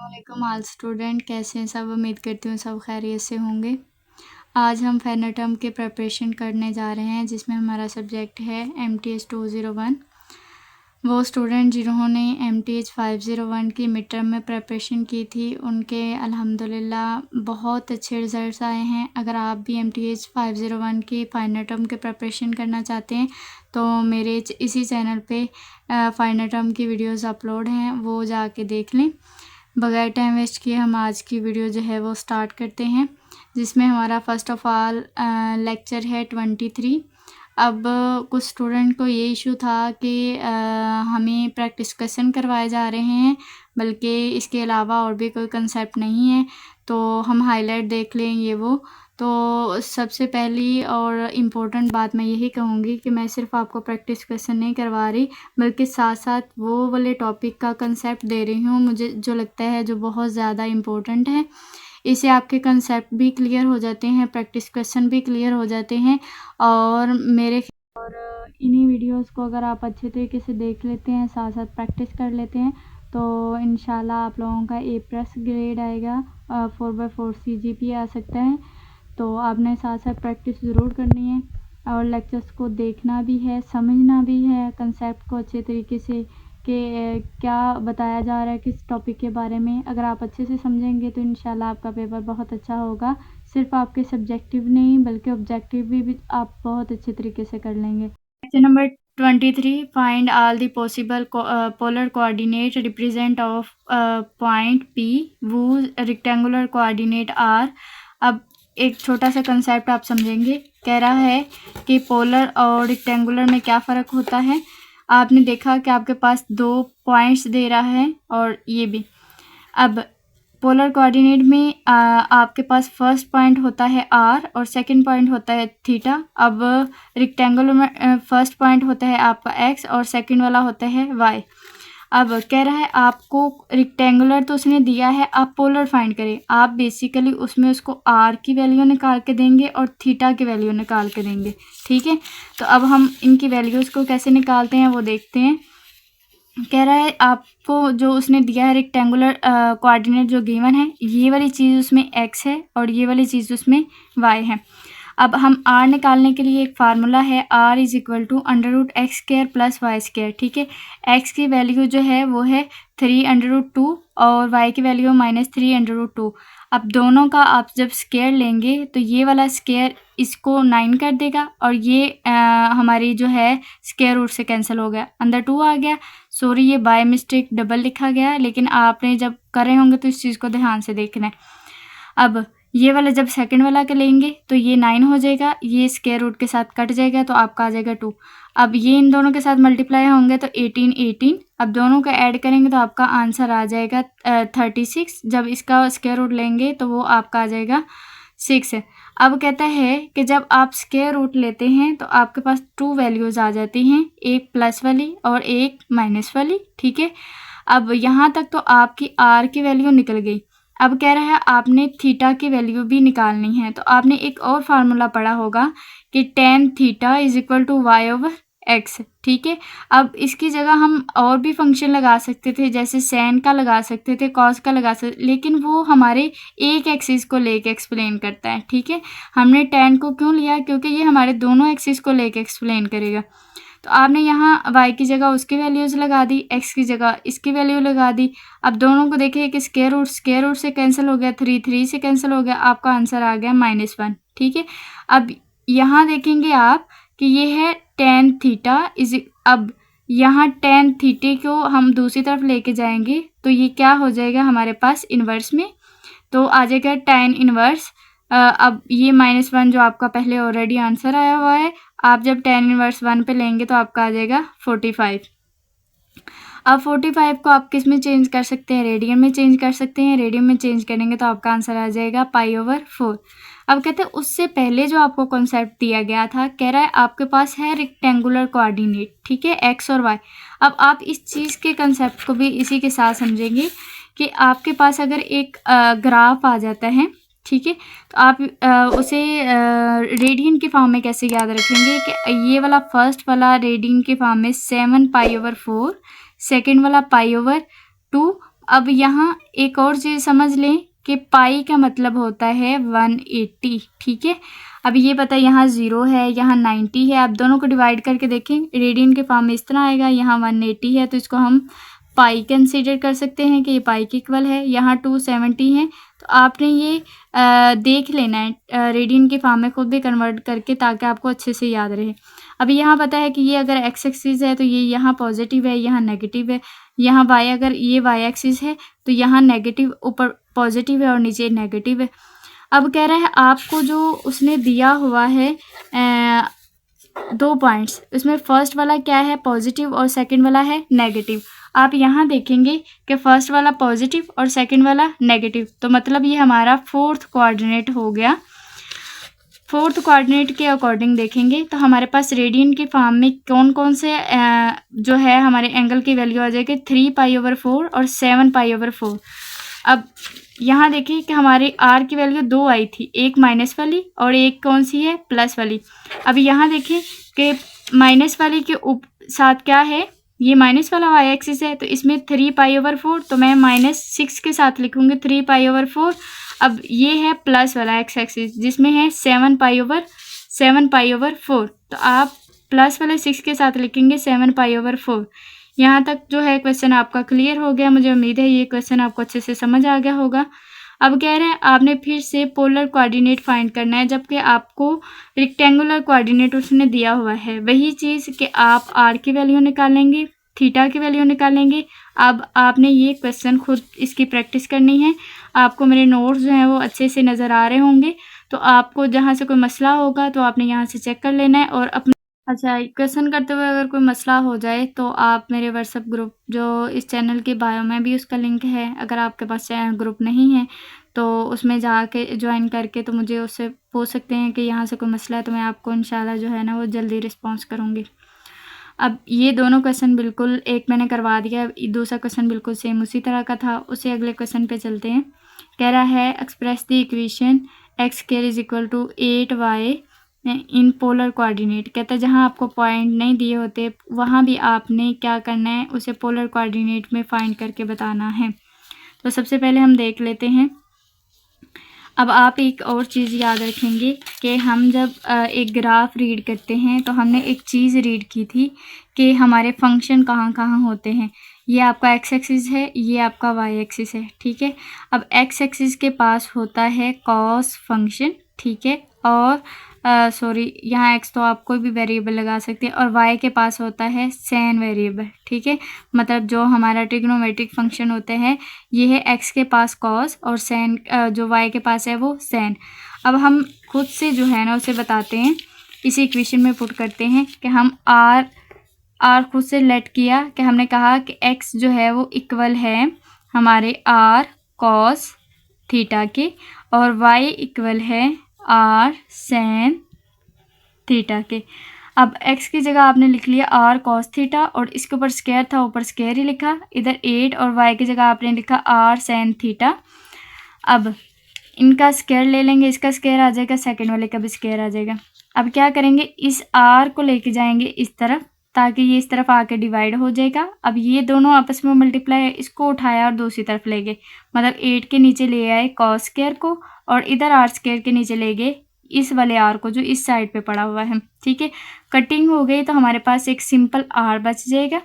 अस्सलाम all student, कैसे हैं सब। उम्मीद करती हूँ सब खैरियत से होंगे। आज हम फाइनल टर्म के प्रिपरेशन करने जा रहे हैं, जिसमें हमारा सब्जेक्ट है MTH 201। वो स्टूडेंट जिन्होंने MTH 501 की मिड टर्म में प्रिपरेशन की थी, उनके अल्हम्दुलिल्लाह बहुत अच्छे रिज़ल्ट्स आए हैं। अगर आप भी MTH 501 की फाइनल टर्म के प्रिपरेशन करना चाहते हैं तो मेरे इसी चैनल पे फाइनल टर्म की वीडियोस अपलोड हैं, वो जाके देख लें। बगैर टाइम वेस्ट किए हम आज की वीडियो जो है वो स्टार्ट करते हैं, जिसमें हमारा फ़र्स्ट ऑफ़ ऑल लेक्चर है 23। अब कुछ स्टूडेंट को ये इशू था कि हमें प्रैक्टिस क्वेश्चन करवाए जा रहे हैं, बल्कि इसके अलावा और भी कोई कंसेप्ट नहीं है, तो हम हाईलाइट देख लें ये वो। तो सबसे पहली और इम्पोर्टेंट बात मैं यही कहूँगी कि मैं सिर्फ आपको प्रैक्टिस क्वेश्चन नहीं करवा रही, बल्कि साथ साथ वो वाले टॉपिक का कंसेप्ट दे रही हूँ मुझे जो लगता है जो बहुत ज़्यादा इम्पोर्टेंट है। इससे आपके कंसेप्ट भी क्लियर हो जाते हैं, प्रैक्टिस क्वेश्चन भी क्लियर हो जाते हैं। और इन्हीं वीडियोस को अगर आप अच्छे तरीके से देख लेते हैं, साथ साथ प्रैक्टिस कर लेते हैं, तो इंशाल्लाह आप लोगों का A+ ग्रेड आएगा, 4/4 CGPA आ सकता है। तो आपने साथ साथ प्रैक्टिस ज़रूर करनी है और लेक्चर्स को देखना भी है, समझना भी है कंसेप्ट को अच्छे तरीके से कि क्या बताया जा रहा है किस टॉपिक के बारे में। अगर आप अच्छे से समझेंगे तो इंशाल्लाह आपका पेपर बहुत अच्छा होगा। सिर्फ आपके सब्जेक्टिव नहीं बल्कि ऑब्जेक्टिव भी आप बहुत अच्छे तरीके से कर लेंगे। Question number 23, find all the possible polar coordinate represent of point P whose rectangular coordinate R। अब एक छोटा सा कंसेप्ट आप समझेंगे। कह रहा है कि पोलर और रेक्टेंगुलर में क्या फ़र्क होता है। आपने देखा कि आपके पास 2 पॉइंट्स दे रहा है और ये भी। अब पोलर कोऑर्डिनेट में आपके पास फर्स्ट पॉइंट होता है R और सेकंड पॉइंट होता है थीटा। अब रेक्टेंगुलर में फर्स्ट पॉइंट होता है आपका X और सेकंड वाला होता है Y। अब कह रहा है आपको रेक्टेंगुलर तो उसने दिया है, आप पोलर फाइंड करें। आप बेसिकली उसमें उसको R की वैल्यू निकाल के देंगे और थीटा की वैल्यू निकाल के देंगे, ठीक है। तो अब हम इनकी वैल्यूज़ को कैसे निकालते हैं वो देखते हैं। कह रहा है आपको जो उसने दिया है रेक्टेंगुलर कोऑर्डिनेट जो गिवन है, ये वाली चीज़ उसमें X है और ये वाली चीज़ उसमें Y है। अब हम R निकालने के लिए एक फार्मूला है, R = √x² + y², ठीक है। X की वैल्यू जो है वो है 3√2 और Y की वैल्यू -3√2। अब दोनों का आप जब स्क्वायर लेंगे तो ये वाला स्क्वायर इसको 9 कर देगा और ये हमारी जो है स्क्वायर रूट से कैंसिल हो गया, अंदर 2 आ गया। सॉरी, ये बाय मिस्टेक डबल लिखा गया, लेकिन आपने जब कर रहे होंगे तो इस चीज़ को ध्यान से देखना है। अब ये वाला जब सेकंड वाला के लेंगे तो ये 9 हो जाएगा, ये स्क्वायर रूट के साथ कट जाएगा तो आपका आ जाएगा 2। अब ये इन दोनों के साथ मल्टीप्लाई होंगे तो 18। अब दोनों का ऐड करेंगे तो आपका आंसर आ जाएगा 36। जब इसका स्क्वायर रूट लेंगे तो वो आपका आ जाएगा 6 है। अब कहता है कि जब आप स्क्वायर रूट लेते हैं तो आपके पास 2 वैल्यूज़ आ जाती हैं, एक प्लस वाली और एक माइनस वाली, ठीक है। अब यहाँ तक तो आपकी R की वैल्यू निकल गई। अब कह रहा है आपने थीटा की वैल्यू भी निकालनी है, तो आपने एक और फार्मूला पढ़ा होगा कि tan थीटा = y/x, ठीक है। अब इसकी जगह हम और भी फंक्शन लगा सकते थे, जैसे सैन का लगा सकते थे, कॉस का लगा सकते, लेकिन वो हमारे एक एक्सिस को लेके एक्सप्लेन करता है, ठीक है। हमने tan को क्यों लिया, क्योंकि ये हमारे दोनों एक्सिस को लेके एक्सप्लेन करेगा। तो आपने यहाँ y की जगह उसकी वैल्यूज़ लगा दी, x की जगह इसकी वैल्यू लगा दी। अब दोनों को देखिए कि स्क्वायर रूट से कैंसिल हो गया, 3 से कैंसिल हो गया, आपका आंसर आ गया -1, ठीक है। अब यहाँ देखेंगे आप कि ये है tan थीटा अब यहाँ tan थीटे को हम दूसरी तरफ लेके जाएंगे तो ये क्या हो जाएगा हमारे पास इन्वर्स में, तो आ जाएगा tan इन्वर्स। अब ये -1 जो आपका पहले ऑलरेडी आंसर आया हुआ है, आप जब tan इन्वर्स 1 पे लेंगे तो आपका आ जाएगा 45। अब 45 को आप किस में चेंज कर सकते हैं, रेडियन में चेंज कर सकते हैं। रेडियन में चेंज करेंगे तो आपका आंसर आ जाएगा π/4। अब कहते हैं उससे पहले जो आपको कॉन्सेप्ट दिया गया था, कह रहा है आपके पास है रेक्टेंगुलर कोऑर्डिनेट, ठीक है, X और Y। अब आप इस चीज़ के कंसेप्ट को भी इसी के साथ समझेंगे कि आपके पास अगर एक ग्राफ आ जाता है, ठीक है, तो आप उसे रेडियन के फॉर्म में कैसे याद रखेंगे कि ये वाला फर्स्ट वाला रेडियन के फॉर्म में 7 π/4, सेकेंड वाला π/2 अब यहाँ एक और चीज़ समझ लें कि पाई का मतलब होता है 180, ठीक है। अब ये पता है यहाँ 0 है, यहाँ 90 है। आप दोनों को डिवाइड करके देखें, रेडियन के फॉर्म में इस तरह आएगा। यहाँ 180 है तो इसको हम पाई कंसीडर कर सकते हैं कि ये पाई के इक्वल है। यहाँ 270 है तो आपने ये देख लेना है रेडियन के फॉर्म में खुद भी कन्वर्ट करके, ताकि आपको अच्छे से याद रहे। अभी यहाँ पता है कि ये अगर एक्स एक्सिस है तो ये यहाँ पॉजिटिव है, यहाँ नेगेटिव है। यहाँ वाई, अगर ये वाई एक्सिस है तो यहाँ नेगेटिव, ऊपर पॉजिटिव है और नीचे नेगेटिव है। अब कह रहा है आपको जो उसने दिया हुआ है 2 पॉइंट्स, उसमें फर्स्ट वाला क्या है पॉजिटिव और सेकंड वाला है नेगेटिव। आप यहाँ देखेंगे कि फर्स्ट वाला पॉजिटिव और सेकंड वाला नेगेटिव, तो मतलब ये हमारा फोर्थ कोऑर्डिनेट हो गया। फोर्थ कोऑर्डिनेट के अकॉर्डिंग देखेंगे तो हमारे पास रेडियन के फॉर्म में कौन कौन से जो है हमारे एंगल की वैल्यू आ जाएगी 3π/4 और 7π/4। अब यहाँ देखिए कि हमारी आर की वैल्यू 2 आई थी, एक माइनस वाली और एक कौन सी है प्लस वाली। अब यहाँ देखिए कि माइनस वाली के साथ क्या है, ये माइनस वाला वाई एक्सिस है तो इसमें 3π/4, तो मैं -6 के साथ लिखूँगी 3π/4। अब ये है प्लस वाला एक्स एक्सिस जिसमें है 7π/4, तो आप प्लस वाले 6 के साथ लिखेंगे 7π/4। यहाँ तक जो है क्वेश्चन आपका क्लियर हो गया। मुझे उम्मीद है ये क्वेश्चन आपको अच्छे से समझ आ गया होगा। अब कह रहे हैं आपने फिर से पोलर कोऑर्डिनेट फाइंड करना है, जबकि आपको रेक्टेंगुलर कोऑर्डिनेट उसने दिया हुआ है। वही चीज़ कि आप आर की वैल्यू निकालेंगे, थीटा की वैल्यू निकालेंगे। अब आपने ये क्वेश्चन खुद इसकी प्रैक्टिस करनी है। आपको मेरे नोट्स जो हैं वो अच्छे से नज़र आ रहे होंगे, तो आपको जहाँ से कोई मसला होगा तो आपने यहाँ से चेक कर लेना है और अपने क्वेश्चन करते हुए अगर कोई मसला हो जाए तो आप मेरे व्हाट्सएप ग्रुप जो इस चैनल के बायो में भी उसका लिंक है, अगर आपके पास ग्रुप नहीं है तो उसमें जाके ज्वाइन करके तो मुझे उससे पूछ सकते हैं कि यहाँ से कोई मसला है, तो मैं आपको इंशाल्लाह जो है ना वो जल्दी रिस्पॉन्स करूँगी। अब ये दोनों क्वेश्चन बिल्कुल एक मैंने करवा दिया, दूसरा क्वेश्चन बिल्कुल सेम उसी तरह का था। उसे अगले क्वेश्चन पे चलते हैं। कह रहा है express the equation x² = 8y in polar coordinate. कहता है जहाँ आपको पॉइंट नहीं दिए होते वहाँ भी आपने क्या करना है, उसे पोलर कोऑर्डिनेट में फाइंड करके बताना है। तो सबसे पहले हम देख लेते हैं। अब आप एक और चीज़ याद रखेंगे कि हम जब एक ग्राफ रीड करते हैं तो हमने एक चीज़ रीड की थी कि हमारे फंक्शन कहाँ कहाँ होते हैं। ये आपका एक्स एक्सिस है, ये आपका वाई एक्सिस है, ठीक है। अब एक्स एक्सिस के पास होता है कॉस फंक्शन, ठीक है, और यहाँ एक्स तो आप कोई भी वेरिएबल लगा सकते हैं, और वाई के पास होता है सैन वेरिएबल, ठीक है। मतलब जो हमारा ट्रिग्नोमेट्रिक फंक्शन होते हैं ये है एक्स के पास कॉस और सैन, जो वाई के पास है वो सैन। अब हम खुद से जो है ना उसे बताते हैं, इसी इक्वेशन में पुट करते हैं कि हम आर खुद से लेट किया कि हमने कहा कि एक्स जो है वो इक्वल है हमारे आर कॉस थीटा के और वाई इक्वल है आर सैन थीटा के। अब x की जगह आपने लिख लिया आर कॉस थीटा और इसके ऊपर स्क्वायर था, ऊपर स्क्वायर ही लिखा। इधर 8 और y की जगह आपने लिखा आर सैन थीटा। अब इनका स्क्वायर ले लेंगे, इसका स्क्वायर आ जाएगा, सेकंड वाले का भी स्क्वायर आ जाएगा। अब क्या करेंगे, इस आर को लेके जाएंगे इस तरफ ताकि ये इस तरफ आके डिवाइड हो जाएगा। अब ये दोनों आपस में मल्टीप्लाई है, इसको उठाया और दूसरी तरफ ले गए, मतलब 8 के नीचे ले आए कॉस स्क्वायर को और इधर आर स्क्वायर के नीचे ले गए इस वाले आर को जो इस साइड पे पड़ा हुआ है, ठीक है। कटिंग हो गई तो हमारे पास एक सिंपल आर बच जाएगा।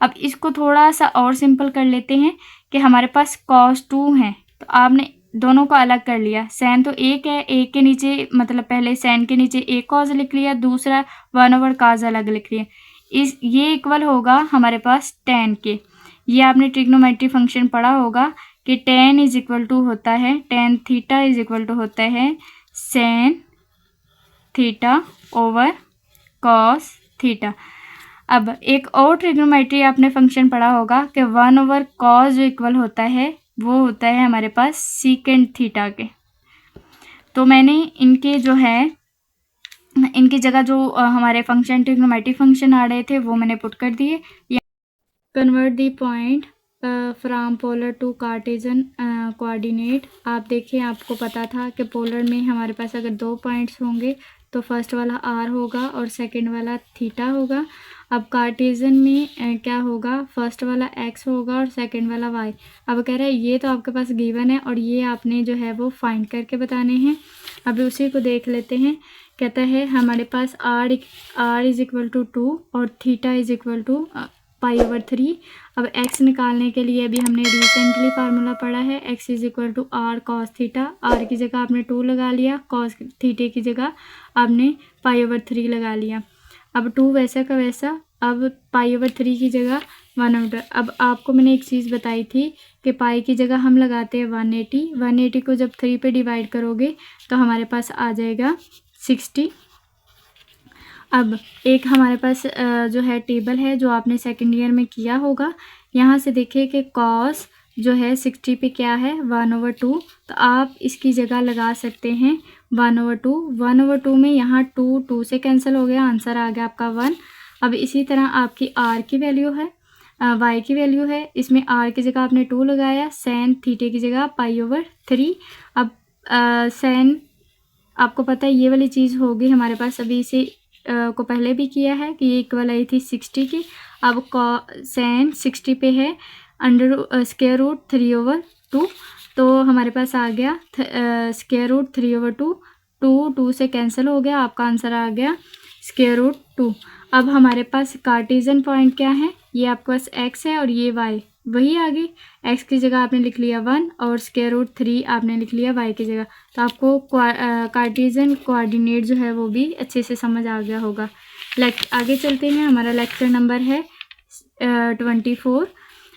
अब इसको थोड़ा सा और सिंपल कर लेते हैं कि हमारे पास कॉस 2 है, तो आपने दोनों को अलग कर लिया। सैन तो एक है, एक के नीचे मतलब पहले सैन के नीचे एक कॉस लिख लिया, दूसरा 1/cos अलग लिख लिया। ये इक्वल होगा हमारे पास tan के। ये आपने ट्रिग्नोमेट्री फंक्शन पढ़ा होगा कि tan = होता है tan थीटा = होता है sine theta over cos theta. अब एक और ट्रिग्नोमेट्री आपने फंक्शन पढ़ा होगा कि 1/cos जो इक्वल होता है वो होता है हमारे पास सीकेंड थीटा के। तो मैंने इनके जो है इनकी जगह जो हमारे फंक्शन ट्रिग्नोमेट्री फंक्शन आ रहे थे वो मैंने पुट कर दिए। Convert the point from polar to Cartesian coordinate. आप देखिए आपको पता था कि पोलर में हमारे पास अगर 2 पॉइंट्स होंगे तो फर्स्ट वाला आर होगा और सेकंड वाला थीटा होगा। अब कार्टेशियन में क्या होगा, फर्स्ट वाला x होगा और सेकंड वाला y। अब कह रहा है ये तो आपके पास गिवन है और ये आपने जो है वो फाइंड करके बताने हैं। अभी उसी को देख लेते हैं। कहता है हमारे पास r इज इक्वल टू 2 और थीटा इज इक्वल टू π/3। अब x निकालने के लिए अभी हमने रिसेंटली फार्मूला पढ़ा है, x is equal to r cos theta. r की जगह आपने 2 लगा लिया, cos थीटे की जगह आपने π/3 लगा लिया। अब 2 वैसा का वैसा, अब π/3 की जगह 1/2। अब आपको मैंने एक चीज़ बताई थी कि पाई की जगह हम लगाते हैं 180 को जब 3 पे डिवाइड करोगे तो हमारे पास आ जाएगा 60। अब एक हमारे पास जो है टेबल है जो आपने सेकेंड ईयर में किया होगा। यहाँ से देखिए कि कॉस जो है 60 पे क्या है 1/2, तो आप इसकी जगह लगा सकते हैं 1/2। 1/2 में यहाँ 2 से कैंसिल हो गया, आंसर आ गया आपका 1। अब इसी तरह आपकी r की वैल्यू है, y की वैल्यू है, इसमें r की जगह आपने 2 लगाया, सैन थीटे की जगह π/3। अब सैन आपको पता है ये वाली चीज़ होगी हमारे पास, अभी इसे को पहले भी किया है कि ये इक्वल आई थी 60 की। अब सैन 60 पे है स्क्वायर रूट 3/2, तो हमारे पास आ गया स्क्वायर रूट 3/2। 2 से कैंसिल हो गया, आपका आंसर आ गया स्क्वायर रूट 2। अब हमारे पास कार्टेशियन पॉइंट क्या है, ये आपके पास x है और ये y, वही आ गई। x की जगह आपने लिख लिया 1 और स्क्वायर रूट 3 आपने लिख लिया y की जगह। तो आपको कार्टेशियन कोऑर्डिनेट जो है वो भी अच्छे से समझ आ गया होगा। आगे चलते हैं, हमारा लेक्चर नंबर है 24।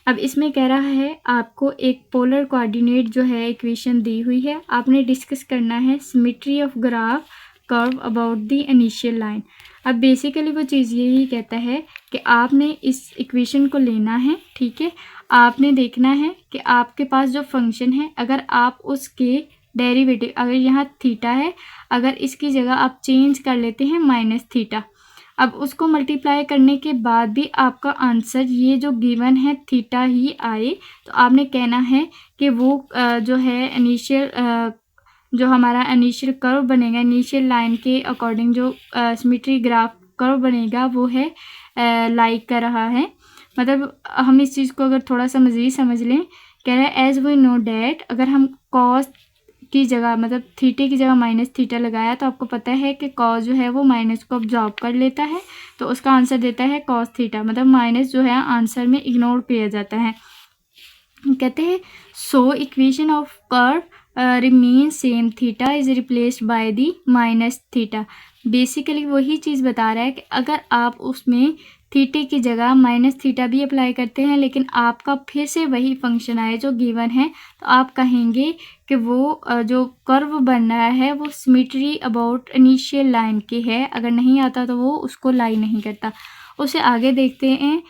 अब इसमें कह रहा है आपको एक पोलर कोऑर्डिनेट जो है इक्वेशन दी हुई है, आपने डिस्कस करना है symmetry of graph curve about the initial line. अब बेसिकली वो चीज़ यही कहता है कि आपने इस इक्वेशन को लेना है, ठीक है। आपने देखना है कि आपके पास जो फंक्शन है, अगर आप उसके डेरिवेटिव, अगर यहाँ थीटा है, अगर इसकी जगह आप चेंज कर लेते हैं माइनस थीटा, अब उसको मल्टीप्लाई करने के बाद भी आपका आंसर ये जो गिवन है थीटा ही आए, तो आपने कहना है कि वो जो है इनिशियल जो हमारा इनिशियल कर्व बनेगा, इनिशियल लाइन के अकॉर्डिंग जो सिमेट्री ग्राफ कर्व बनेगा वो है लाइक कर रहा है। मतलब हम इस चीज़ को अगर थोड़ा सा मज़ीद समझ लें, कह रहा है एज वी नो डैट, अगर हम कॉस की जगह मतलब थीटे की जगह माइनस थीटा लगाया तो आपको पता है कि कॉस जो है वो माइनस को अब्जॉर्ब कर लेता है, तो उसका आंसर देता है कॉस थीटा। मतलब माइनस जो है आंसर में इग्नोर किया जाता है। कहते हैं so equation of curve remain same, theta is replaced by the minus theta. Basically वही चीज़ बता रहा है कि अगर आप उसमें थीटे की जगह माइनस थीटा भी अप्लाई करते हैं लेकिन आपका फिर से वही फंक्शन आए जो गिवन है, तो आप कहेंगे कि वो जो कर्व बन रहा है वो सिमेट्री अबाउट इनिशियल लाइन के है। अगर नहीं आता तो वो उसको लाई नहीं करता। उसे आगे देखते हैं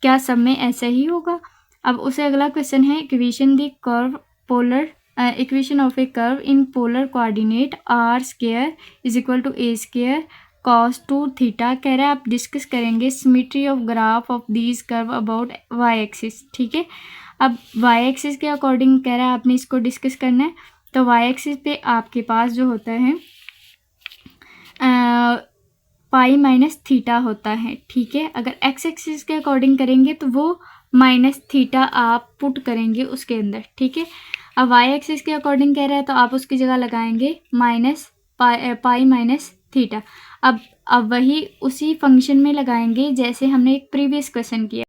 क्या सब में ऐसा ही होगा। अब उसे अगला क्वेश्चन है equation the curve polar equation of a curve in polar coordinate r square is equal to a square cos 2 theta. कह रहा है आप डिस्कस करेंगे symmetry of graph of these curve about y axis, ठीक है। अब y axis के according कह रहा है आपने इसको डिस्कस करना है। तो y एक्सिस पे आपके पास जो होता है पाई माइनस थीटा होता है, ठीक है। अगर x एक्सिस के अकॉर्डिंग करेंगे तो वो माइनस थीटा आप पुट करेंगे उसके अंदर, ठीक है। अब y एक्सिस के अकॉर्डिंग कह रहा है तो आप उसकी जगह लगाएंगे माइनस पाई माइनस थीटा। अब वही उसी फंक्शन में लगाएंगे जैसे हमने एक प्रीवियस क्वेश्चन किया।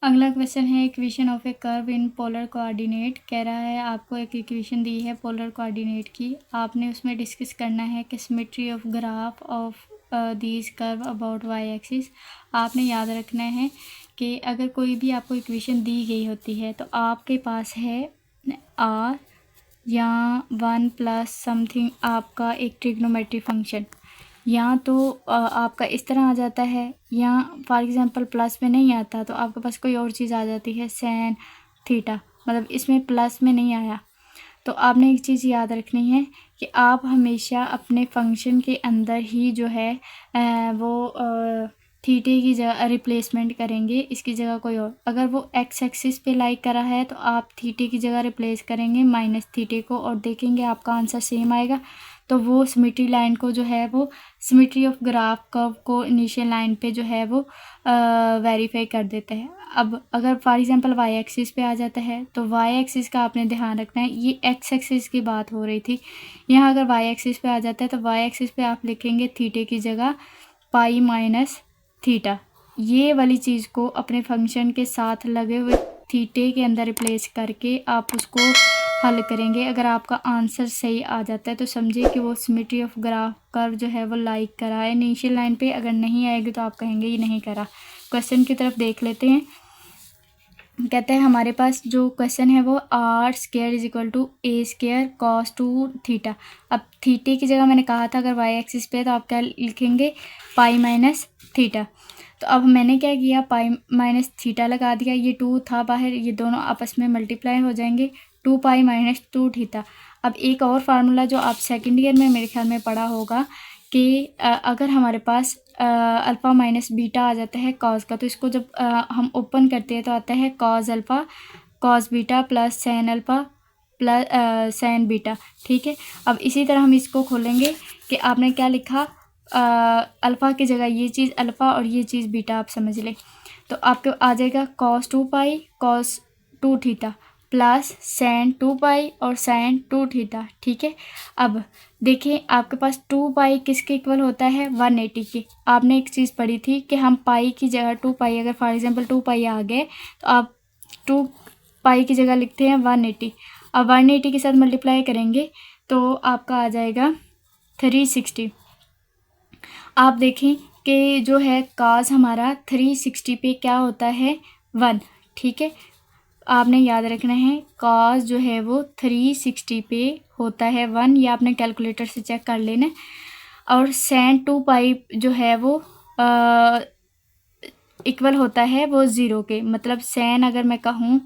अगला क्वेश्चन है equation of a curve in polar coordinate. कह रहा है आपको एक इक्वेशन दी है पोलर कोऑर्डिनेट की, आपने उसमें डिस्कस करना है कि symmetry of graph of these curve about y axis. आपने याद रखना है कि अगर कोई भी आपको इक्वेशन दी गई होती है तो आपके पास है r या 1 प्लस समथिंग आपका एक ट्रिग्नोमेट्री फंक्शन, या तो आपका इस तरह आ जाता है, या फॉर एग्जांपल प्लस में नहीं आता तो आपके पास कोई और चीज़ आ जाती है सैन थीटा, मतलब इसमें प्लस में नहीं आया। तो आपने एक चीज़ याद रखनी है कि आप हमेशा अपने फंक्शन के अंदर ही जो है वो थीटे की जगह रिप्लेसमेंट करेंगे, इसकी जगह कोई और। अगर वो एक्स एक्सिस पे लाइक करा है तो आप थीटे की जगह रिप्लेस करेंगे माइनस थीटे को और देखेंगे आपका आंसर सेम आएगा। तो वो सिमेट्री लाइन को जो है वो सिमेट्री ऑफ ग्राफ कर्व को इनिशियल लाइन पे जो है वो वेरीफाई कर देते हैं। अब अगर फॉर एग्जांपल वाई एक्सिस पे आ जाता है तो वाई एक्सिस का आपने ध्यान रखना है, ये एक्स एक्सिस की बात हो रही थी, यहाँ अगर वाई एक्सिस पे आ जाता है तो वाई एक्सिस पे आप लिखेंगे थीटे की जगह पाई माइनस थीटा। ये वाली चीज़ को अपने फंक्शन के साथ लगे हुए थीटे के अंदर रिप्लेस करके आप उसको हल करेंगे। अगर आपका आंसर सही आ जाता है तो समझिए कि वो सिमेट्री ऑफ ग्राफ कर्व जो है वो लाइक करा है इनिशियल लाइन पे। अगर नहीं आएगी तो आप कहेंगे ये नहीं करा। क्वेश्चन की तरफ देख लेते हैं। कहते हैं हमारे पास जो क्वेश्चन है वो R square is equal to A square cos 2 theta. अब थीटे की जगह मैंने कहा था अगर वाई एक्सिस पे तो आप क्या लिखेंगे, पाई माइनस थीटा। तो अब मैंने क्या किया, पाई माइनस थीटा लगा दिया, ये 2 था बाहर, ये दोनों आपस में मल्टीप्लाई हो जाएंगे, 2 पाई माइनस 2 थीटा। अब एक और फार्मूला जो आप सेकेंड ईयर में मेरे ख्याल में पढ़ा होगा कि अगर हमारे पास अल्फ़ा माइनस बीटा आ जाता है कॉस का, तो इसको जब हम ओपन करते हैं तो आता है cos alpha cos beta plus sine alpha plus sine beta. ठीक है, अब इसी तरह हम इसको खोलेंगे कि आपने क्या लिखा, अल्फ़ा की जगह ये चीज़ अल्फ़ा और ये चीज़ बीटा आप समझ लें, तो आपको आ जाएगा cos 2 pi cos 2 theta plus sine 2 pi और सैन 2 थीटा। ठीक है, अब देखिए आपके पास 2 पाई किसके इक्वल होता है, 180 के। आपने एक चीज़ पढ़ी थी कि हम पाई की जगह 2 पाई, अगर फॉर एग्जांपल 2 पाई आ गए तो आप 2 पाई की जगह लिखते हैं 180। अब 180 के साथ मल्टीप्लाई करेंगे तो आपका आ जाएगा 360। आप देखें कि जो है काज हमारा 360 पे क्या होता है, 1। ठीक है, आपने याद रखना है कॉस जो है वो 360 पे होता है 1, ये आपने कैलकुलेटर से चेक कर लेना। और सैन 2 पाई जो है वो इक्वल होता है वो 0 के, मतलब सैन अगर मैं कहूँ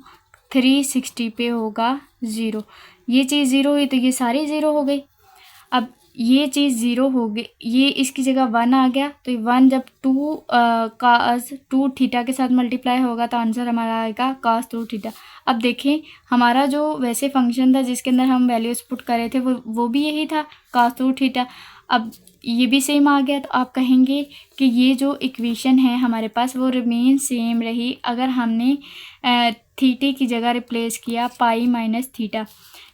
360 पे होगा 0। ये चीज़ 0 हुई तो ये सारी 0 हो गई। अब ये चीज़ 0 हो गई, ये इसकी जगह 1 आ गया, तो 1 जब 2 थीटा के साथ मल्टीप्लाई होगा तो आंसर हमारा आएगा cos 2 थीटा। अब देखें हमारा जो वैसे फंक्शन था जिसके अंदर हम वैल्यूज़ पुट कर रहे थे वो भी यही था cos 2 थीटा। अब ये भी सेम आ गया तो आप कहेंगे कि ये जो इक्वेशन है हमारे पास वो रिमेन सेम रही अगर हमने थीटे की जगह रिप्लेस किया pi minus theta.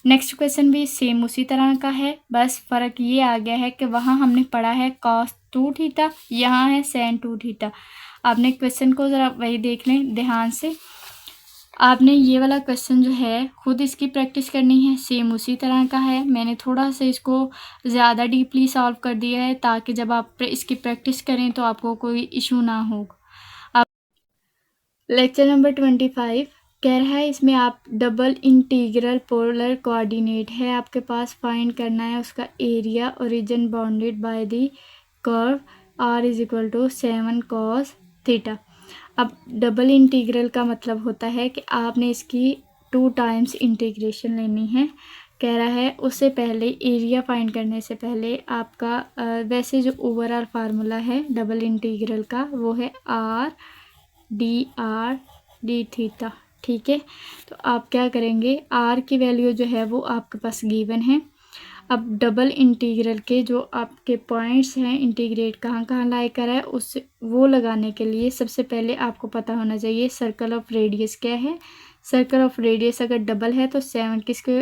Next question भी सेम उसी तरह का है, बस फ़र्क ये आ गया है कि वहाँ हमने पढ़ा है cos 2 थीटा, यहाँ है sin 2 थीटा। आपने क्वेश्चन को ज़रा वही देख लें ध्यान से। आपने ये वाला क्वेश्चन जो है खुद इसकी प्रैक्टिस करनी है, सेम उसी तरह का है। मैंने थोड़ा सा इसको ज़्यादा डीपली सॉल्व कर दिया है ताकि जब आप इसकी प्रैक्टिस करें तो आपको कोई इशू ना हो। आप लेक्चर नंबर 25 कह रहा है, इसमें आप डबल इंटीग्रल पोलर कोऑर्डिनेट है आपके पास, फाइंड करना है उसका area origin bounded by the curve r is equal to 7 cos theta. अब डबल इंटीग्रल का मतलब होता है कि आपने इसकी 2 टाइम्स इंटीग्रेशन लेनी है। कह रहा है उससे पहले एरिया फाइंड करने से पहले आपका वैसे जो ओवरऑल फार्मूला है डबल इंटीग्रल का वो है r डी थीटा। ठीक है, तो आप क्या करेंगे, r की वैल्यू जो है वो आपके पास गिवन है। अब डबल इंटीग्रल के जो आपके पॉइंट्स हैं इंटीग्रेट कहाँ कहाँ लाई कर है उससे वो लगाने के लिए सबसे पहले आपको पता होना चाहिए सर्कल ऑफ रेडियस क्या है। सर्कल ऑफ रेडियस अगर डबल है तो 7 किसके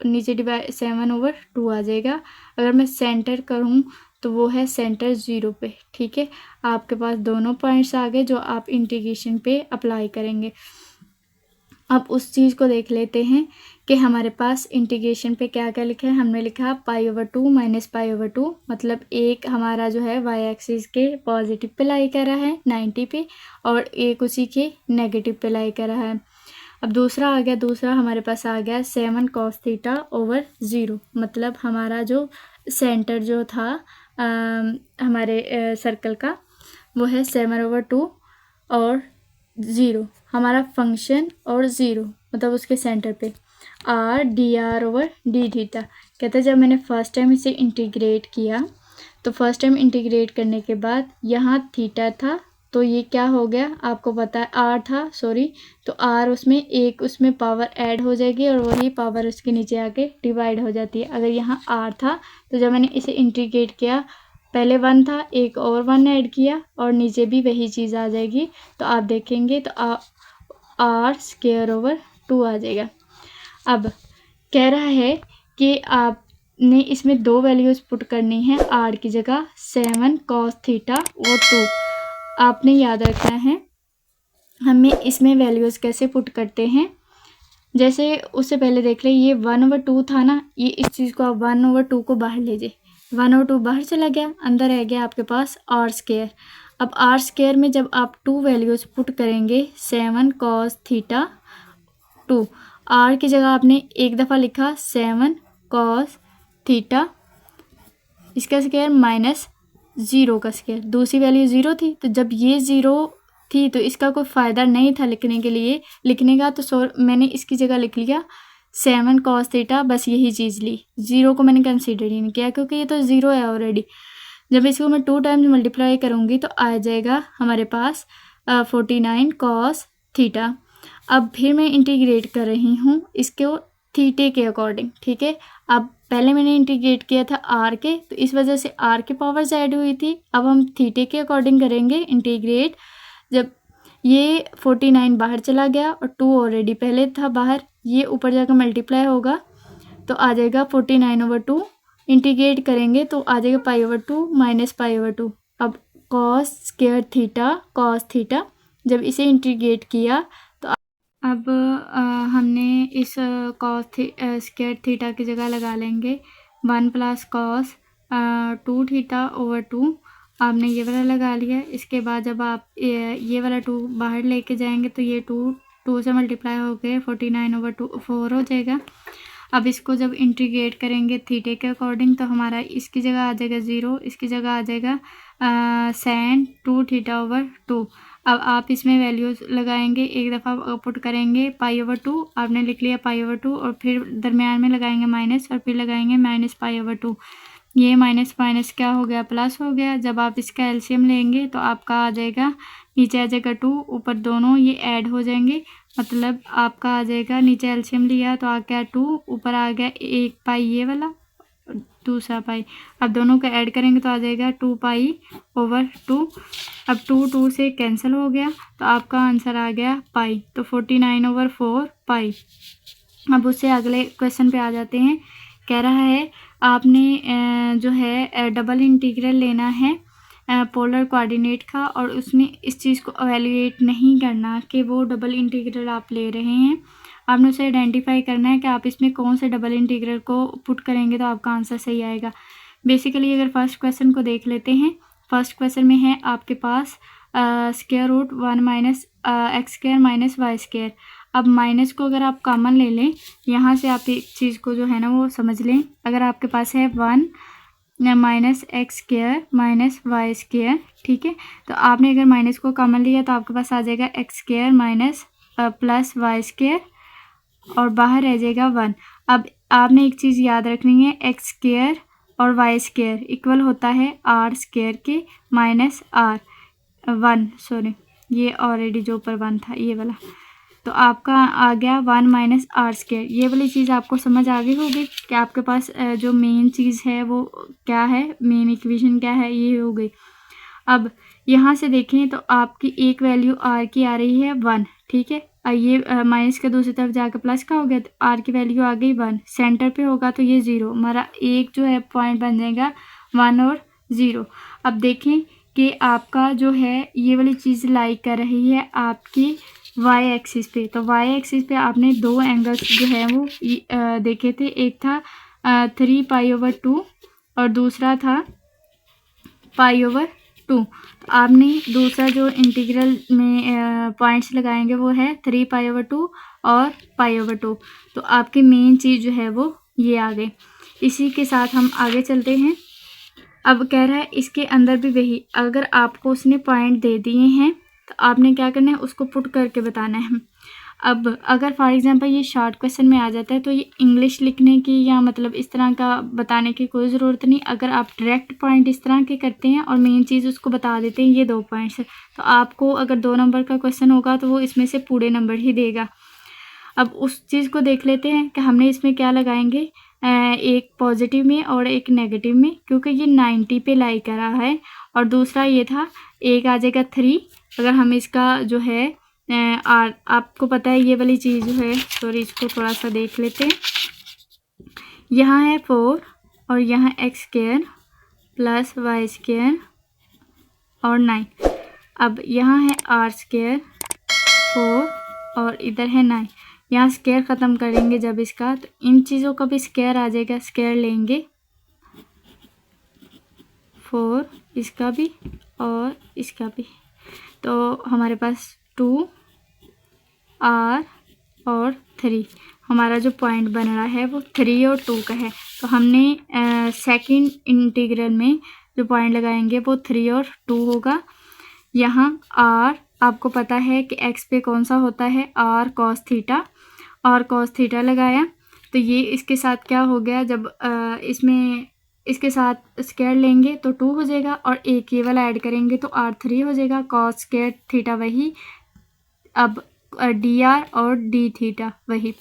नीचे डिवाइड 7/2 आ जाएगा। अगर मैं सेंटर करूँ तो वो है सेंटर 0 पे। ठीक है, आपके पास दोनों पॉइंट्स आ गए जो आप इंटीग्रेशन पे अप्लाई करेंगे। अब उस चीज़ को देख लेते हैं कि हमारे पास इंटीग्रेशन पे क्या क्या लिखा है। हमने लिखा π/2 माइनस π/2, मतलब एक हमारा जो है वाई एक्सिस के पॉजिटिव पे लाई कर रहा है 90 पे और एक उसी के नेगेटिव पे लाई कर रहा है। अब दूसरा आ गया, दूसरा हमारे पास आ गया 7 cos थीटा ओवर 0, मतलब हमारा जो सेंटर जो था हमारे सर्कल का वो है 7/2 और 0 हमारा फंक्शन और 0 मतलब उसके सेंटर पे r dr over D theta. कहते हैं जब मैंने फर्स्ट टाइम इसे इंटीग्रेट किया तो फर्स्ट टाइम इंटीग्रेट करने के बाद यहाँ थीटा था तो ये क्या हो गया, आपको पता है आर था, सॉरी, तो आर उसमें एक उसमें पावर ऐड हो जाएगी और वही पावर उसके नीचे आके डिवाइड हो जाती है। अगर यहाँ आर था तो जब मैंने इसे इंटीग्रेट किया, पहले 1 था, एक और 1 ऐड किया और नीचे भी वही चीज़ आ जाएगी। तो आप देखेंगे तो आर स्क्वायर ओवर 2 आ जाएगा। अब कह रहा है कि आपने इसमें 2 वैल्यूज़ पुट करनी है, आर की जगह 7 cos थीटा और 2। आपने याद रखना है हमें इसमें वैल्यूज़ कैसे पुट करते हैं। जैसे उससे पहले देख लें, ये 1/2 था ना, ये इस चीज़ को आप 1/2 को बाहर लीजिए, 1/2 बाहर चला गया, अंदर रह गया आपके पास आर स्क्वायर। अब आर स्क्वायर में जब आप 2 वैल्यूज़ पुट करेंगे, 7 cos थीटा 2, आर की जगह आपने एक दफ़ा लिखा 7 cos थीटा, इसका स्क्वायर माइनस 0 का स्क्वायर, दूसरी वैल्यू 0 थी, तो जब ये 0 थी तो इसका कोई फ़ायदा नहीं था लिखने के लिए, लिखने का, तो मैंने इसकी जगह लिख लिया 7 cos थीटा, बस यही चीज़ ली, 0 को मैंने कंसीडर ही नहीं किया क्योंकि ये तो 0 है ऑलरेडी। जब इसको मैं 2 टाइम्स मल्टीप्लाई करूँगी तो आ जाएगा हमारे पास 49 cos थीटा। अब फिर मैं इंटीग्रेट कर रही हूँ इसको थीटे के अकॉर्डिंग, ठीक है। अब पहले मैंने इंटीग्रेट किया था आर के, तो इस वजह से आर के पावर्स ऐड हुई थी। अब हम थीटे के अकॉर्डिंग करेंगे इंटीग्रेट। जब ये 49 बाहर चला गया और 2 ऑलरेडी पहले था बाहर, ये ऊपर जाकर मल्टीप्लाई होगा तो आ जाएगा 49/2। इंटीग्रेट करेंगे तो आ जाएगा π/2 माइनस π/2। अब cos square theta cos theta, जब इसे इंटीग्रेट किया तो अब हमने इस cos स्क्वायर थीटा की जगह लगा लेंगे 1 + cos 2 थीटा ओवर 2। आपने ये वाला लगा लिया। इसके बाद जब आप ये वाला 2 बाहर लेके जाएंगे तो ये 2 से मल्टीप्लाई हो गए 49/2 4 हो जाएगा। अब इसको जब इंटीग्रेट करेंगे थीटे के अकॉर्डिंग तो हमारा इसकी जगह आ जाएगा 0, इसकी जगह आ जाएगा sin 2 थीटा ओवर 2। अब आप इसमें वैल्यूज़ लगाएंगे, एक दफ़ा पुट करेंगे π/2, आपने लिख लिया π/2 और फिर दरमियान में लगाएंगे माइनस और फिर लगाएंगे माइनस π/2। ये माइनस माइनस क्या हो गया, प्लस हो गया। जब आप इसका एलसीएम लेंगे तो आपका आ जाएगा, नीचे आ जाएगा 2, ऊपर दोनों ये ऐड हो जाएंगे, मतलब आपका आ जाएगा, नीचे एलसीएम लिया तो आ गया 2, ऊपर आ गया 1 पाई ये वाला, दूसरा पाई। अब दोनों का ऐड करेंगे तो आ जाएगा 2π/2। अब 2 से कैंसिल हो गया तो आपका आंसर आ गया पाई, तो 49/4 पाई। अब उससे अगले क्वेश्चन पे आ जाते हैं। कह रहा है आपने जो है डबल इंटीग्रल लेना है पोलर कोऑर्डिनेट का, और उसमें इस चीज़ को एवेल्यूएट नहीं करना कि वो डबल इंटीग्रल आप ले रहे हैं। आपने उसे आइडेंटिफाई करना है कि आप इसमें कौन से डबल इंटीग्रल को पुट करेंगे तो आपका आंसर सही आएगा। बेसिकली अगर फर्स्ट क्वेश्चन को देख लेते हैं, फर्स्ट क्वेश्चन में है आपके पास √1 - x² - y²। अब माइनस को अगर आप कॉमन ले लें, यहाँ से आप एक चीज़ को जो है ना वो समझ लें। अगर आपके पास है 1 - x² - y², ठीक है, तो आपने अगर माइनस को कॉमन लिया तो आपके पास आ जाएगा x² - प्लस y² और बाहर रह जाएगा 1। अब आपने एक चीज़ याद रखनी है, x² और y² इक्वल होता है r² के माइनस r1, सॉरी ये ऑलरेडी जो ऊपर 1 था ये वाला, तो आपका आ गया 1 - r²। ये वाली चीज़ आपको समझ आ गई होगी कि आपके पास जो मेन चीज़ है वो क्या है, मेन इक्वेशन क्या है, ये हो गई। अब यहाँ से देखें तो आपकी एक वैल्यू r की आ रही है 1, ठीक है, और ये माइनस के दूसरी तरफ जाकर प्लस का हो गया तो r की वैल्यू आ गई 1। सेंटर पे होगा तो ये 0, हमारा एक जो है पॉइंट बन जाएगा 1 और 0। अब देखें कि आपका जो है ये वाली चीज़ लाई कर रही है आपकी y एक्सिस पे, तो y एक्सिस पे आपने 2 एंगल्स जो है वो देखे थे, एक था 3π/2 और दूसरा था π/2। तो आपने दूसरा जो इंटीग्रल में पॉइंट्स लगाएंगे वो है 3π/2 और π/2। तो आपकी मेन चीज़ जो है वो ये आ गई। इसी के साथ हम आगे चलते हैं। अब कह रहा है इसके अंदर भी वही, अगर आपको उसने पॉइंट दे दिए हैं तो आपने क्या करना है, उसको पुट करके बताना है। अब अगर फॉर एग्जांपल ये शॉर्ट क्वेश्चन में आ जाता है तो ये इंग्लिश लिखने की या मतलब इस तरह का बताने की कोई ज़रूरत नहीं। अगर आप डायरेक्ट पॉइंट इस तरह के करते हैं और मेन चीज़ उसको बता देते हैं, ये 2 पॉइंट्स है, तो आपको अगर 2 नंबर का क्वेश्चन होगा तो वो इसमें से पूरे नंबर ही देगा। अब उस चीज़ को देख लेते हैं कि हमने इसमें क्या लगाएंगे, एक पॉजिटिव में और एक नेगेटिव में, क्योंकि ये 90 पे लाई कर रहा है। और दूसरा ये था, एक आ जाएगा 3। अगर हम इसका जो है आपको पता है ये वाली चीज़ जो है, सॉरी इसको थोड़ा सा देख लेते हैं। यहाँ है 4 और यहाँ x² प्लस y² और 9। अब यहाँ है r² 4 और इधर है 9। यहाँ स्क्वायर ख़त्म करेंगे जब इसका, तो इन चीज़ों का भी स्क्वायर आ जाएगा। स्क्वायर लेंगे 4, इसका भी और इसका भी, तो हमारे पास 2 r और 3। हमारा जो पॉइंट बन रहा है वो 3 और 2 का है। तो हमने सेकंड इंटीग्रल में जो पॉइंट लगाएंगे वो 3 और 2 होगा। यहाँ r आपको पता है कि x पे कौन सा होता है, r cos थीटा, और cos थीटा लगाया तो ये इसके साथ क्या हो गया, जब इसमें इसके साथ स्क्वायर लेंगे तो 2 हो जाएगा और एक ये वाला ऐड करेंगे तो r3 हो जाएगा। cos स्क्वायर थीटा वही, अब dr और d थीटा वही।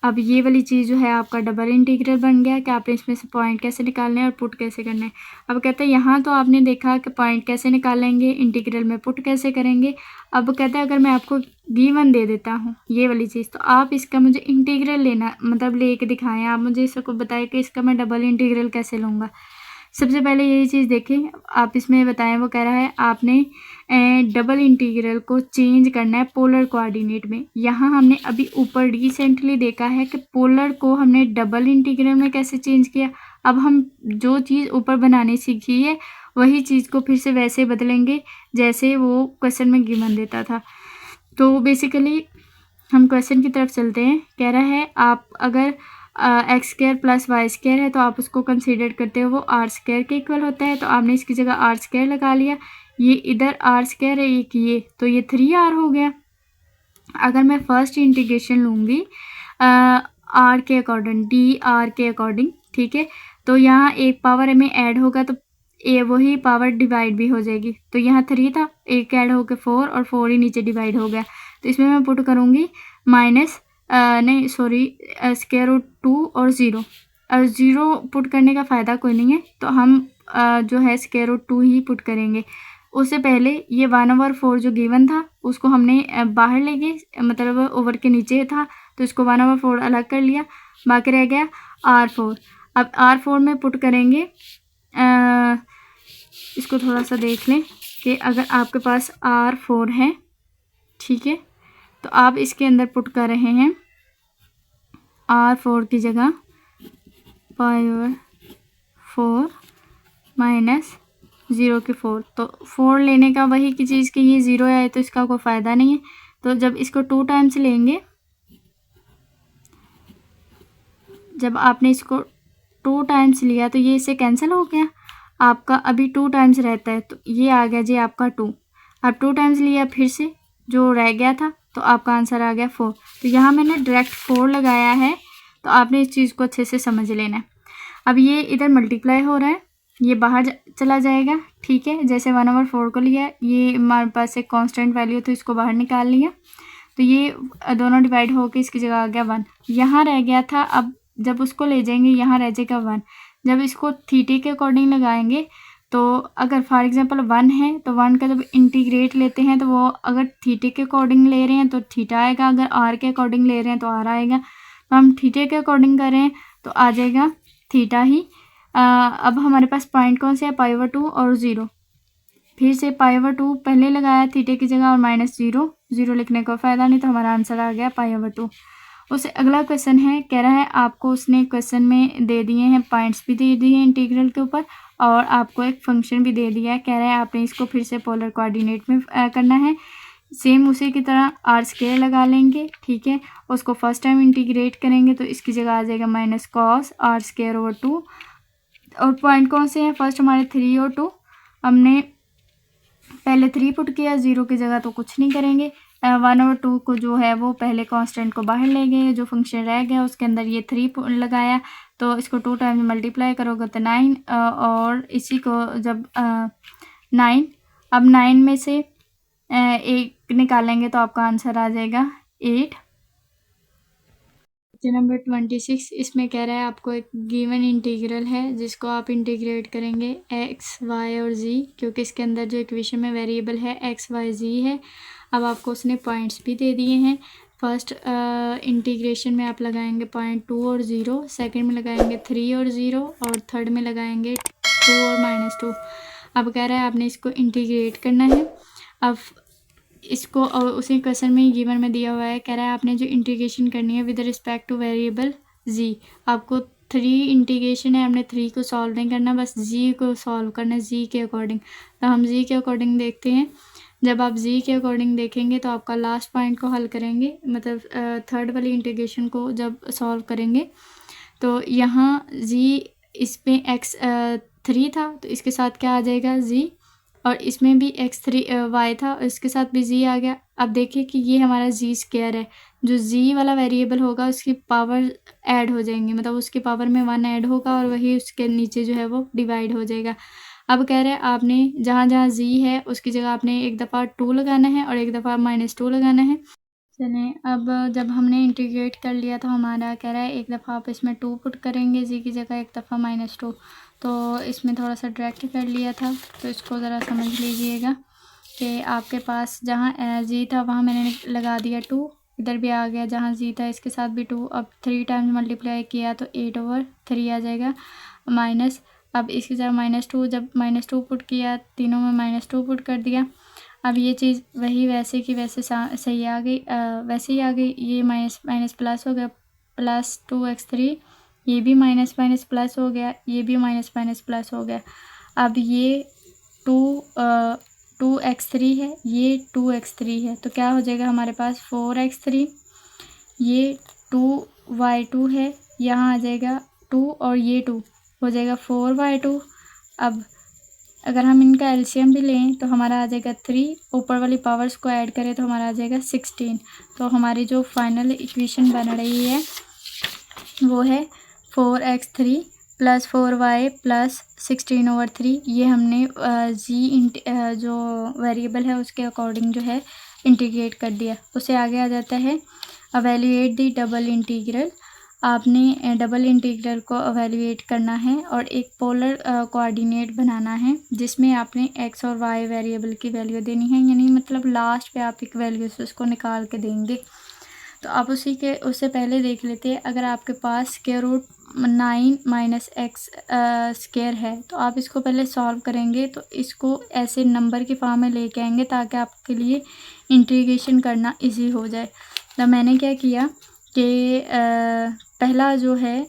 अब ये वाली चीज़ जो है आपका डबल इंटीग्रल बन गया कि आपने इसमें से पॉइंट कैसे निकालने हैं और पुट कैसे करना है। अब कहते हैं यहाँ तो आपने देखा कि पॉइंट कैसे निकालेंगे, इंटीग्रल में पुट कैसे करेंगे। अब कहते हैं अगर मैं आपको गिवन दे देता हूँ ये वाली चीज़, तो आप इसका मुझे इंटीग्रल लेना, मतलब ले के दिखाएँ, आप मुझे इसको बताएं कि इसका मैं डबल इंटीग्रल कैसे लूँगा। सबसे पहले यही चीज़ देखें, आप इसमें बताएं, वो कह रहा है आपने डबल इंटीग्रल को चेंज करना है पोलर कोऑर्डिनेट में। यहाँ हमने अभी ऊपर रिसेंटली देखा है कि पोलर को हमने डबल इंटीग्रल में कैसे चेंज किया। अब हम जो चीज़ ऊपर बनाने सीखी है वही चीज़ को फिर से वैसे बदलेंगे जैसे वो क्वेश्चन में गिवन देता था। तो बेसिकली हम क्वेश्चन की तरफ चलते हैं। कह रहा है आप अगर x² प्लस y² है तो आप उसको कंसीडर करते हो वो r² के इक्वल होता है, तो आपने इसकी जगह r² लगा लिया। ये इधर r² है एक ये, तो ये 3r हो गया। अगर मैं फर्स्ट इंटीग्रेशन लूँगी r के अकॉर्डिंग, dr के अकॉर्डिंग, ठीक है, तो यहाँ एक पावर में ऐड होगा तो वही पावर डिवाइड भी हो जाएगी। तो यहाँ 3 था, एक ऐड होकर 4 और 4 ही नीचे डिवाइड हो गया। तो इसमें मैं पुट करूँगी माइनस नहीं सॉरी स्क्वायर रूट 2 और 0। और 0 पुट करने का फ़ायदा कोई नहीं है, तो हम जो है स्क्वायर रूट 2 ही पुट करेंगे। उससे पहले ये 1/4 जो गिवन था उसको हमने बाहर ले गए, मतलब ओवर के नीचे था तो इसको 1/4 अलग कर लिया, बाकी रह गया r4। अब r4 में पुट करेंगे, इसको थोड़ा सा देख लें कि अगर आपके पास r4 है, ठीक है, तो आप इसके अंदर पुट कर रहे हैं r4 की जगह π/4 माइनस 0 के 4। तो 4 लेने का वही की चीज़ कि ये 0 आए तो इसका कोई फ़ायदा नहीं है। तो जब इसको 2 टाइम्स लेंगे, जब आपने इसको 2 टाइम्स लिया तो ये इससे कैंसिल हो गया। आपका अभी 2 टाइम्स रहता है तो ये आ गया जी आपका 2। अब 2 टाइम्स लिया फिर से जो रह गया था तो आपका आंसर आ गया 4। तो यहाँ मैंने डायरेक्ट 4 लगाया है, तो आपने इस चीज़ को अच्छे से समझ लेना है। अब ये इधर मल्टीप्लाई हो रहा है, ये बाहर चला जाएगा, ठीक है। जैसे 1/4 को लिया, ये हमारे पास एक कांस्टेंट वैल्यू तो इसको बाहर निकाल लिया, तो ये दोनों डिवाइड होकर इसकी जगह आ गया 1। यहाँ रह गया था, अब जब उसको ले जाएंगे यहाँ रह जाएगा 1। जब इसको थीटे के अकॉर्डिंग लगाएंगे तो अगर फॉर एग्जांपल 1 है तो 1 का जब इंटीग्रेट लेते हैं तो वो अगर थीटे के अकॉर्डिंग ले रहे हैं तो थीटा आएगा, अगर आर के अकॉर्डिंग ले रहे हैं तो आर आएगा। तो हम थीटे के अकॉर्डिंग कर रहे हैं तो आ जाएगा थीटा ही। अब हमारे पास पॉइंट कौन से है, π/2 और 0। फिर से π/2 पहले लगाया थीटे की जगह और -0, 0 लिखने का फ़ायदा नहीं, तो हमारा आंसर आ गया π/2। उससे अगला क्वेश्चन है, कह रहा है आपको उसने क्वेश्चन में दे दिए हैं, पॉइंट्स भी दे दिए हैं इंटीग्रल के ऊपर और आपको एक फंक्शन भी दे दिया है। कह रहा है आपने इसको फिर से पोलर कोऑर्डिनेट में करना है। सेम उसी की तरह r² लगा लेंगे, ठीक है। उसको फर्स्ट टाइम इंटीग्रेट करेंगे तो इसकी जगह आ जाएगा -cos r²/2। और पॉइंट कौन से हैं, फर्स्ट हमारे 3 और 2। हमने पहले 3 पुट किया, 0 की जगह तो कुछ नहीं करेंगे, 1/2 को जो है वो पहले कांस्टेंट को बाहर ले गए, जो फंक्शन रह गया उसके अंदर ये 3 लगाया, तो इसको 2 टाइम्स मल्टीप्लाई करोगे तो 9, और इसी को जब 9, अब 9 में से 1 निकालेंगे तो आपका आंसर आ जाएगा 8। नंबर 26, इसमें कह रहा है आपको एक गिवन इंटीग्रल है जिसको आप इंटीग्रेट करेंगे x, y और z, क्योंकि इसके अंदर जो इक्वेशन में वेरिएबल है x, y, z है। अब आपको उसने पॉइंट्स भी दे दिए हैं। फर्स्ट इंटीग्रेशन में आप लगाएंगे पॉइंट 2 और 0, सेकंड में लगाएंगे 3 और 0, और थर्ड में लगाएंगे 2 और -2। अब कह रहा है आपने इसको इंटीग्रेट करना है। अब इसको उसी क्वेश्चन में गिवन में दिया हुआ है, कह रहा है आपने जो इंटीग्रेशन करनी है with respect two variable z। आपको 3 इंटीग्रेशन है, हमने 3 को सॉल्व नहीं करना, बस z को सॉल्व करना है z के अकॉर्डिंग। तो हम z के अकॉर्डिंग देखते हैं। जब आप z के अकॉर्डिंग देखेंगे तो आपका लास्ट पॉइंट को हल करेंगे, मतलब थर्ड वाली इंटीग्रेशन को जब सॉल्व करेंगे तो यहाँ z, इसमें x 3 था तो इसके साथ क्या आ जाएगा z, और इसमें भी x3 y था और इसके साथ भी z आ गया। अब देखिए कि ये हमारा z स्क्वायर है, जो z वाला वेरिएबल होगा उसकी पावर ऐड हो जाएंगी, मतलब उसकी पावर में 1 ऐड होगा और वही उसके नीचे जो है वो डिवाइड हो जाएगा। अब कह रहे हैं आपने जहाँ जहाँ z है उसकी जगह आपने एक दफ़ा 2 लगाना है और एक दफ़ा -2 लगाना है। चलें, अब जब हमने इंटीग्रेट कर लिया तो हमारा कह रहा है एक दफ़ा आप इसमें 2 पुट करेंगे z की जगह, एक दफ़ा -2, तो इसमें थोड़ा सा डायरेक्ट कर लिया था, तो इसको ज़रा समझ लीजिएगा कि आपके पास जहाँ z था वहाँ मैंने लगा दिया 2, इधर भी आ गया जहाँ z था इसके साथ भी 2। अब 3 टाइम्स मल्टीप्लाई किया तो 8/3 आ जाएगा माइनस। अब इसकी जगह -2, जब -2 पुट किया तीनों में -2 पुट कर दिया। अब ये चीज़ वही वैसे की वैसे सही आ गई, वैसे ही आ गई। ये माइनस प्लस हो गया, +2x3, ये भी माइनस प्लस हो गया, ये भी माइनस प्लस हो गया। अब ये 2x3 है, ये 2x3 है, तो क्या हो जाएगा हमारे पास 4x3, ये 2y2 है, यहाँ आ जाएगा 2 और ये 2 हो जाएगा 4y2। अब अगर हम इनका एलसीएम भी लें तो हमारा आ जाएगा 3, ऊपर वाली पावर्स को ऐड करें तो हमारा आ जाएगा 16। तो हमारी जो फाइनल इक्वेशन बन रही है वो है 4x3 + 4y + 16/3। ये हमने जो वेरिएबल है उसके अकॉर्डिंग जो है इंटीग्रेट कर दिया। उससे आगे आ जाता है एवेल्यूएट द डबल इंटीग्रल। आपने डबल इंटीग्रल को एवेल्यूएट करना है और एक पोलर कोऑर्डिनेट बनाना है जिसमें आपने x और y वेरिएबल की वैल्यू देनी है, यानी मतलब लास्ट पे आप एक वैल्यू से उसको निकाल के देंगे। तो आप उससे पहले देख लेते हैं, अगर आपके पास √9 - x स्क्वायर है तो आप इसको पहले सॉल्व करेंगे तो इसको ऐसे नंबर की फॉर्म में लेके आएंगे ताकि आपके लिए इंटीग्रेशन करना इजी हो जाए। तो मैंने क्या किया कि पहला जो है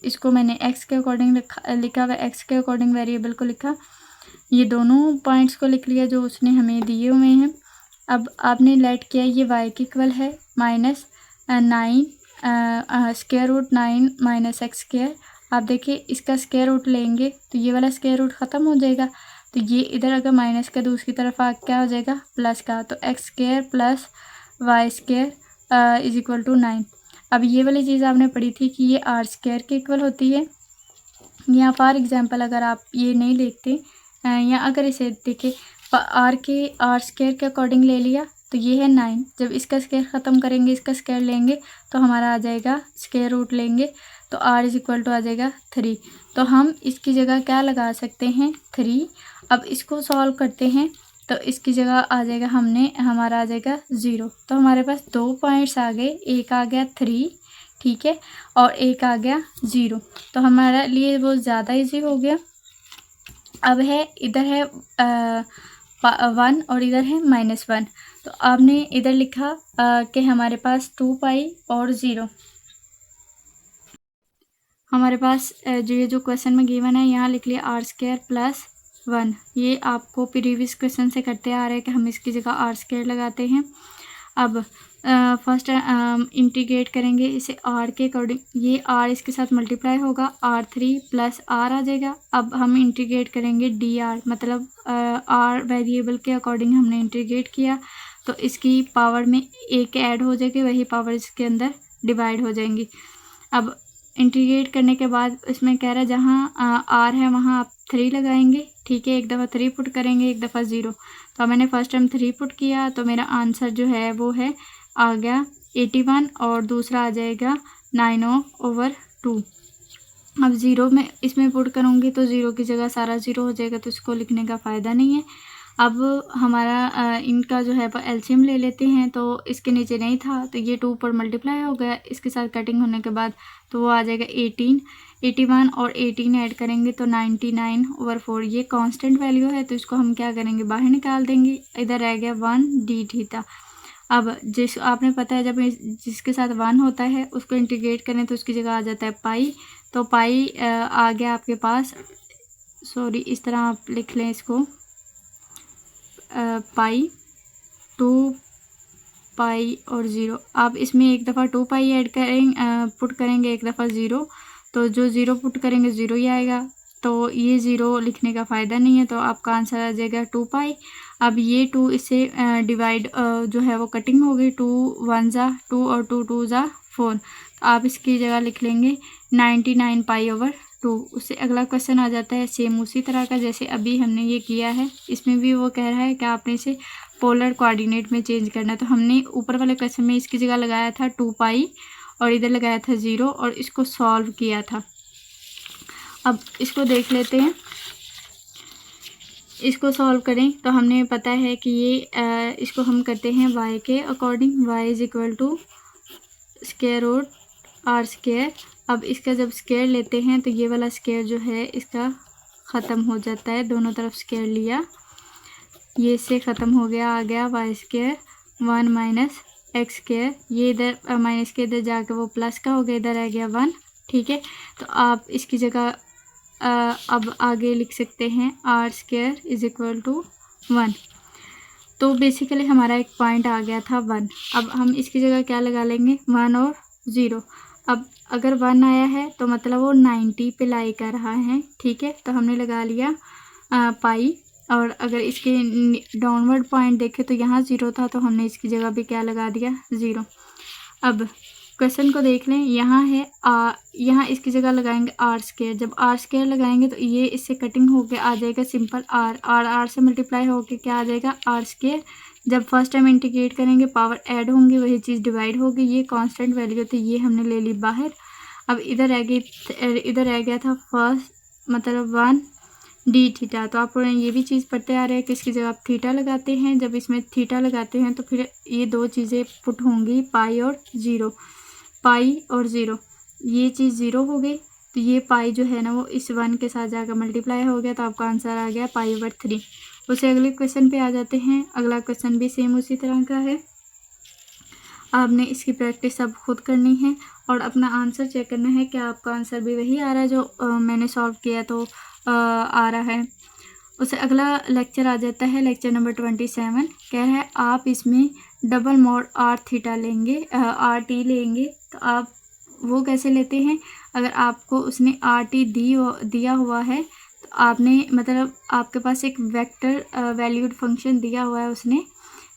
इसको मैंने x के अकॉर्डिंग लिखा हुआ, x के अकॉर्डिंग वेरिएबल को लिखा, ये दोनों पॉइंट्स को लिख लिया जो उसने हमें दिए हुए हैं। अब आपने लेट किया ये y के इक्वल है -9 √9 - x स्क्वायर। आप देखिए इसका स्क्वायर रूट लेंगे तो ये वाला स्क्वायर रूट ख़त्म हो जाएगा, तो ये इधर अगर माइनस का दूसरी तरफ क्या हो जाएगा प्लस का, तो x स्क्वायर + y स्क्वायर = 9। अब ये वाली चीज़ आपने पढ़ी थी कि ये r स्क्वायर के इक्वल होती है। यहाँ फॉर एग्जांपल अगर आप ये नहीं देखते या अगर इसे देखें r स्क्वायर के अकॉर्डिंग ले लिया तो ये है 9, जब इसका स्क्वायर ख़त्म करेंगे इसका स्क्वायर लेंगे तो हमारा आ जाएगा स्क्वायर रूट लेंगे तो r = आ जाएगा 3। तो हम इसकी जगह क्या लगा सकते हैं 3। अब इसको सॉल्व करते हैं तो इसकी जगह आ जाएगा हमारा आ जाएगा 0। तो हमारे पास 2 पॉइंट्स आ गए, एक आ गया 3, ठीक है, और एक आ गया 0, तो हमारे लिए वो ज़्यादा इजी हो गया। अब है इधर है 1 और इधर है -1, तो आपने इधर लिखा कि हमारे पास 2π और 0। हमारे पास जो क्वेश्चन में गिवन है यहाँ लिख लिया r² + 1। ये आपको प्रीवियस क्वेश्चन से करते आ रहे हैं कि हम इसकी जगह r² लगाते हैं। अब फर्स्ट इंटीग्रेट करेंगे इसे r के अकॉर्डिंग, ये r इसके साथ मल्टीप्लाई होगा, r3 + r आ जाएगा। अब हम इंटीग्रेट करेंगे dr, मतलब r वेरिएबल के अकॉर्डिंग हमने इंटीग्रेट किया, तो इसकी पावर में एक ऐड हो जाएगी, वही पावर इसके अंदर डिवाइड हो जाएंगी। अब इंटीग्रेट करने के बाद इसमें कह रहा है जहाँ आर है वहाँ आप 3 लगाएंगे, ठीक है। एक दफ़ा 3 पुट करेंगे, एक दफ़ा 0। तो मैंने फर्स्ट टाइम 3 पुट किया तो मेरा आंसर जो है वो है आ गया 81 और दूसरा आ जाएगा 9/2। अब 0 में इसमें पुट करूँगी तो 0 की जगह सारा 0 हो जाएगा, तो इसको लिखने का फ़ायदा नहीं है। अब हमारा इनका जो है एलसीएम ले लेते हैं। तो इसके नीचे नहीं था तो ये 2 पर मल्टीप्लाई हो गया, इसके साथ कटिंग होने के बाद तो वो आ जाएगा 18। 81 और 18 ऐड करेंगे तो 99/4। ये कांस्टेंट वैल्यू है तो इसको हम क्या करेंगे, बाहर निकाल देंगे। इधर रह गया 1 d थीटा। अब जिस आपने पता है जब जिसके साथ 1 होता है उसको इंटीग्रेट करें तो उसकी जगह आ जाता है पाई। तो पाई आ गया आपके पास, सॉरी इस तरह आप लिख लें इसको, पाई 2 पाई और 0। आप इसमें एक दफ़ा 2 पाई ऐड करेंगे, पुट करेंगे, एक दफ़ा 0। तो जो 0 पुट करेंगे 0 ही आएगा, तो ये 0 लिखने का फ़ायदा नहीं है। तो आपका आंसर आ जाएगा 2 पाई। अब ये 2 इससे डिवाइड जो है वो कटिंग हो गई, 2 1 जा 2 और 2 2 जा 4। तो आप इसकी जगह लिख लेंगे 99/2। उससे अगला क्वेश्चन आ जाता है सेम उसी तरह का जैसे अभी हमने ये किया है। इसमें भी वो कह रहा है कि आपने इसे पोलर कोऑर्डिनेट में चेंज करना है। तो हमने ऊपर वाले क्वेश्चन में इसकी जगह लगाया था 2 पाई और इधर लगाया था 0 और इसको सॉल्व किया था। अब इसको देख लेते हैं, इसको सॉल्व करें तो हमने पता है कि ये इसको हम करते हैं y के according. y = square root r square. अब इसका जब स्क्वायर लेते हैं तो ये वाला स्क्वायर जो है इसका ख़त्म हो जाता है, दोनों तरफ स्क्वायर लिया, ये इससे ख़त्म हो गया, आ गया y² 1 - x स्क्वायर। ये इधर माइनस के इधर जाके वो प्लस का हो गया, इधर आ गया 1, ठीक है। तो आप इसकी जगह अब आगे लिख सकते हैं r² = 1। तो बेसिकली हमारा एक पॉइंट आ गया था 1। अब हम इसकी जगह क्या लगा लेंगे, 1 और 0। अब अगर 1 आया है तो मतलब वो 90 पे लाई कर रहा है, ठीक है। तो हमने लगा लिया पाई। और अगर इसके डाउनवर्ड पॉइंट देखें तो यहाँ 0 था तो हमने इसकी जगह भी क्या लगा दिया, 0। अब क्वेश्चन को देख लें, यहाँ है यहाँ इसकी जगह लगाएंगे r²। जब r² लगाएंगे तो ये इससे कटिंग होके आ जाएगा सिंपल r से मल्टीप्लाई होके क्या आ जाएगा, r²। जब फर्स्ट टाइम इंटीग्रेट करेंगे पावर ऐड होंगी, वही चीज़ डिवाइड होगी। ये कांस्टेंट वैल्यू थी, ये हमने ले ली बाहर। अब इधर रह गया था फर्स्ट मतलब 1 d थीटा। तो आप ये भी चीज़ पढ़ते आ रहे हैं कि इसकी जगह आप थीटा लगाते हैं। जब इसमें थीटा लगाते हैं तो फिर ये 2 चीज़ें पुट होंगी, पाई और 0। पाई और 0, ये चीज़ 0 हो गई तो ये पाई जो है ना वो इस 1 के साथ जाकर मल्टीप्लाई हो गया, तो आपका आंसर आ गया π/3। उसे अगले क्वेश्चन पे आ जाते हैं। अगला क्वेश्चन भी सेम उसी तरह का है। आपने इसकी प्रैक्टिस अब खुद करनी है और अपना आंसर चेक करना है कि आपका आंसर भी वही आ रहा है जो मैंने सॉल्व किया तो आ रहा है। उससे अगला लेक्चर आ जाता है लेक्चर नंबर 27। कह रहा है आप इसमें डबल मॉड r लेंगे, rt लेंगे। तो आप वो कैसे लेते हैं, अगर आपको उसने rt दिया हुआ है तो आपने मतलब आपके पास एक वेक्टर वैल्यूड फंक्शन दिया हुआ है उसने,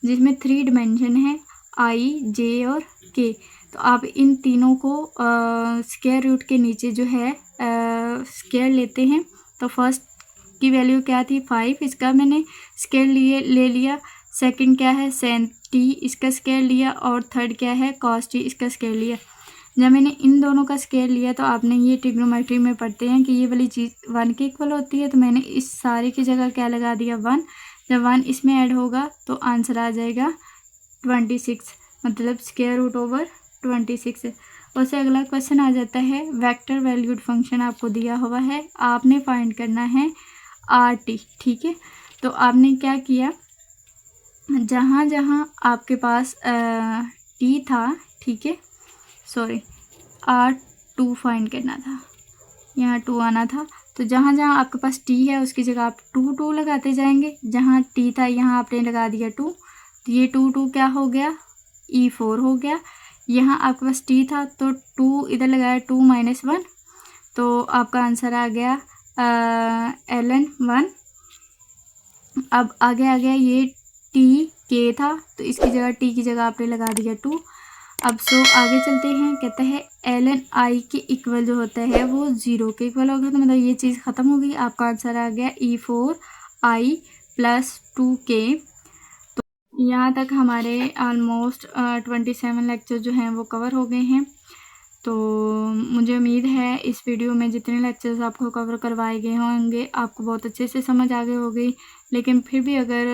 जिसमें 3 डिमेंशन है i, j और k। तो आप इन तीनों को स्क्वायर रूट के नीचे जो है स्क्वायर लेते हैं। तो फर्स्ट की वैल्यू क्या थी 5, इसका मैंने स्क्वायर ले लिया। सेकंड क्या है sin t, इसका स्क्वायर लिया। और थर्ड क्या है cos t, इसका स्क्वायर लिया। जब मैंने इन दोनों का स्क्वायर लिया तो आपने ये ट्रिग्नोमेट्री में पढ़ते हैं कि ये वाली चीज़ 1 के इक्वल होती है। तो मैंने इस सारे की जगह क्या लगा दिया 1। जब 1 इसमें ऐड होगा तो आंसर आ जाएगा 26, मतलब स्क्वायर रूट ओवर 26। उससे अगला क्वेश्चन आ जाता है वेक्टर वैल्यूड फंक्शन आपको दिया हुआ है, आपने फाइंड करना है rt, ठीक है। तो आपने क्या किया, जहाँ जहाँ आपके पास t था, ठीक है, सॉरी r2 फाइंड करना था, यहाँ 2 आना था। तो जहाँ जहाँ आपके पास t है उसकी जगह आप 2 लगाते जाएंगे। जहाँ t था यहाँ आपने लगा दिया 2, तो ये 2 क्या हो गया, e4 हो गया। यहाँ आपके पास t था तो 2 इधर लगाया, 2 - 1, तो आपका आंसर आ गया ln 1। अब आगे आ गया ये टी के था, तो इसकी जगह टी की जगह आपने लगा दिया 2। अब सो आगे चलते हैं। कहता है ln i के इक्वल जो होता है वो 0 के इक्वल होगा, तो मतलब ये चीज़ ख़त्म हो गई। आपका आंसर आ गया E4i + 2k। तो यहाँ तक हमारे ऑलमोस्ट 27 लेक्चर जो हैं वो कवर हो गए हैं। तो मुझे उम्मीद है इस वीडियो में जितने लेक्चर्स आपको कवर करवाए गए होंगे आपको बहुत अच्छे से समझ आ गई होगी। लेकिन फिर भी अगर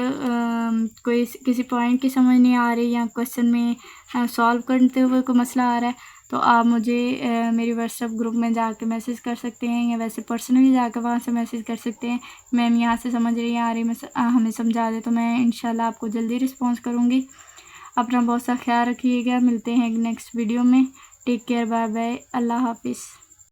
कोई किसी पॉइंट की समझ नहीं आ रही या क्वेश्चन में सॉल्व करते हुए कोई मसला आ रहा है, तो आप मुझे मेरी व्हाट्सएप ग्रुप में जाके मैसेज कर सकते हैं, या वैसे पर्सनली जाकर वहाँ से मैसेज कर सकते हैं। मैम यहाँ से समझ रही आ रही, मैं हमें समझा दे, तो मैं इंशाल्लाह आपको जल्दी रिस्पॉन्स करूँगी। अपना बहुत सा ख्याल रखिएगा। मिलते हैं नेक्स्ट वीडियो में। टेक केयर, बाय बाय, अल्लाह हाफिज़।